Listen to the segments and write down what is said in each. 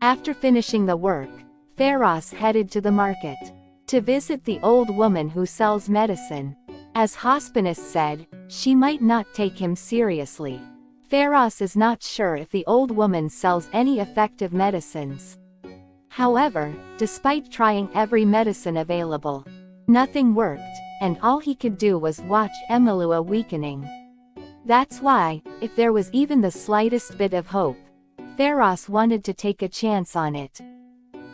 After finishing the work, Pharos headed to the market to visit the old woman who sells medicine. As Hospinus said, she might not take him seriously. Pharos is not sure if the old woman sells any effective medicines. However, despite trying every medicine available, nothing worked, and all he could do was watch Emelua weakening. That's why, if there was even the slightest bit of hope, Pharos wanted to take a chance on it.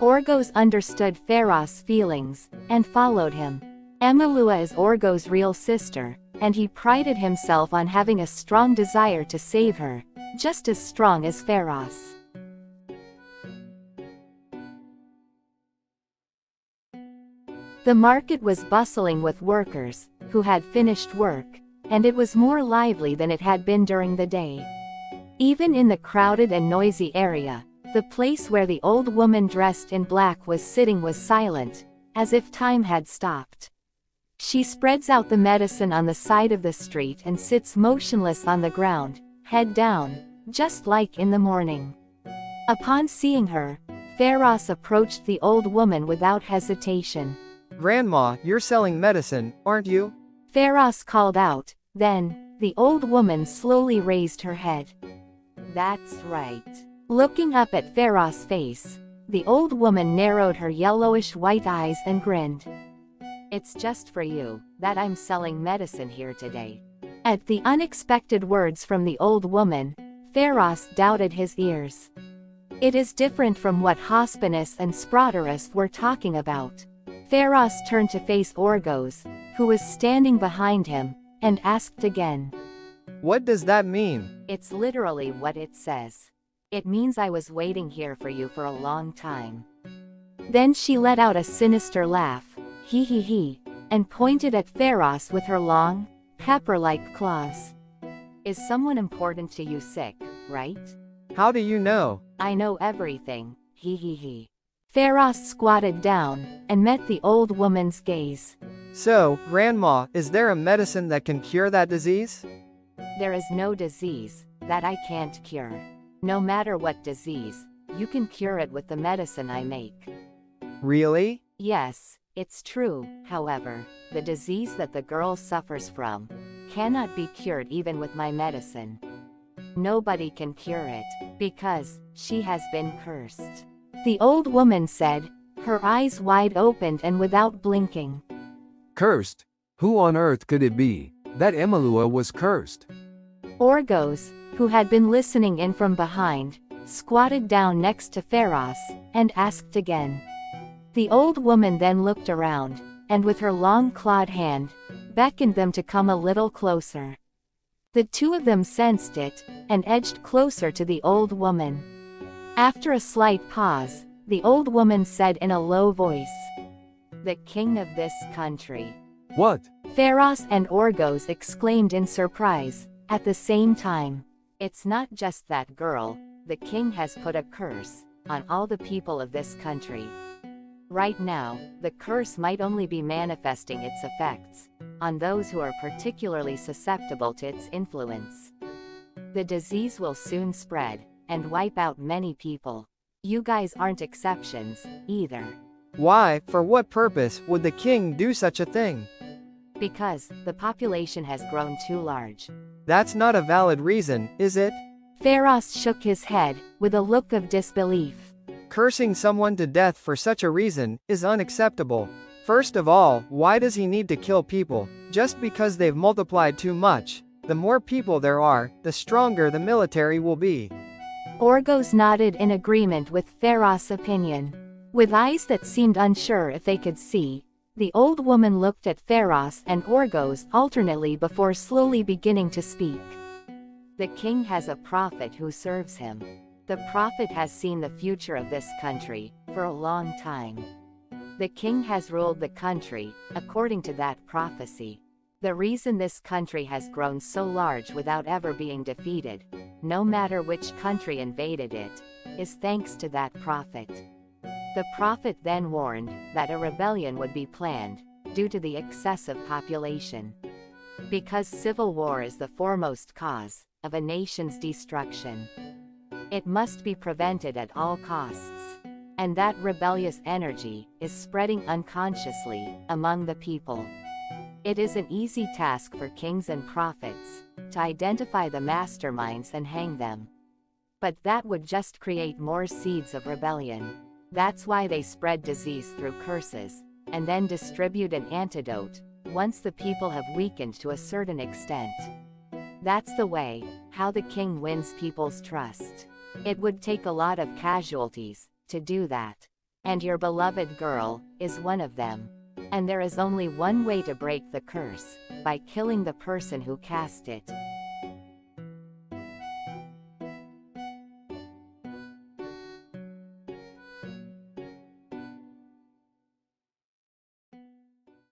Orgos understood Pharos' feelings, and followed him. Emelua is Orgos' real sister, and he prided himself on having a strong desire to save her, just as strong as Pharos. The market was bustling with workers, who had finished work, and it was more lively than it had been during the day. Even in the crowded and noisy area, the place where the old woman dressed in black was sitting was silent, as if time had stopped. She spreads out the medicine on the side of the street and sits motionless on the ground, head down, just like in the morning. Upon seeing her, Pharos approached the old woman without hesitation. "Grandma, you're selling medicine, aren't you?" Pharos called out. Then, the old woman slowly raised her head. "That's right." Looking up at Pharos' face, the old woman narrowed her yellowish-white eyes and grinned. "It's just for you that I'm selling medicine here today." At the unexpected words from the old woman, Pharos doubted his ears. It is different from what Hospinus and Sproterus were talking about. Pharos turned to face Orgos, who was standing behind him, and asked again. "What does that mean?" "It's literally what it says. It means I was waiting here for you for a long time." Then she let out a sinister laugh, he, and pointed at Pharos with her long, pepper-like claws. "Is someone important to you sick, right?" "How do you know?" "I know everything, he. Pharos squatted down, and met the old woman's gaze. "So, Grandma, is there a medicine that can cure that disease?" "There is no disease that I can't cure. No matter what disease, you can cure it with the medicine I make." "Really?" "Yes, it's true. However, the disease that the girl suffers from cannot be cured even with my medicine. Nobody can cure it, because she has been cursed," the old woman said, her eyes wide opened and without blinking. "Cursed? Who on earth could it be? That Emelua was cursed." Orgos, who had been listening in from behind, squatted down next to Pharos, and asked again. The old woman then looked around, and with her long clawed hand, beckoned them to come a little closer. The two of them sensed it, and edged closer to the old woman. After a slight pause, the old woman said in a low voice, "The king of this country." "What?" Pharos and Orgos exclaimed in surprise, at the same time. "It's not just that girl, the king has put a curse on all the people of this country. Right now, the curse might only be manifesting its effects on those who are particularly susceptible to its influence. The disease will soon spread and wipe out many people. You guys aren't exceptions, either." "Why, for what purpose would the king do such a thing?" "Because the population has grown too large." "That's not a valid reason, is it?" Pharos shook his head, with a look of disbelief. "Cursing someone to death for such a reason is unacceptable. First of all, why does he need to kill people, just because they've multiplied too much? The more people there are, the stronger the military will be." Orgos nodded in agreement with Pharos' opinion. With eyes that seemed unsure if they could see, the old woman looked at Pharos and Orgos alternately before slowly beginning to speak. "The king has a prophet who serves him. The prophet has seen the future of this country for a long time. The king has ruled the country according to that prophecy. The reason this country has grown so large without ever being defeated, no matter which country invaded it, is thanks to that prophet. The prophet then warned that a rebellion would be planned, due to the excessive population. Because civil war is the foremost cause of a nation's destruction. It must be prevented at all costs. And that rebellious energy is spreading unconsciously among the people. It is an easy task for kings and prophets to identify the masterminds and hang them. But that would just create more seeds of rebellion. That's why they spread disease through curses, and then distribute an antidote once the people have weakened to a certain extent. That's the way how the king wins people's trust. It would take a lot of casualties to do that. And your beloved girl is one of them. And there is only one way to break the curse, by killing the person who cast it.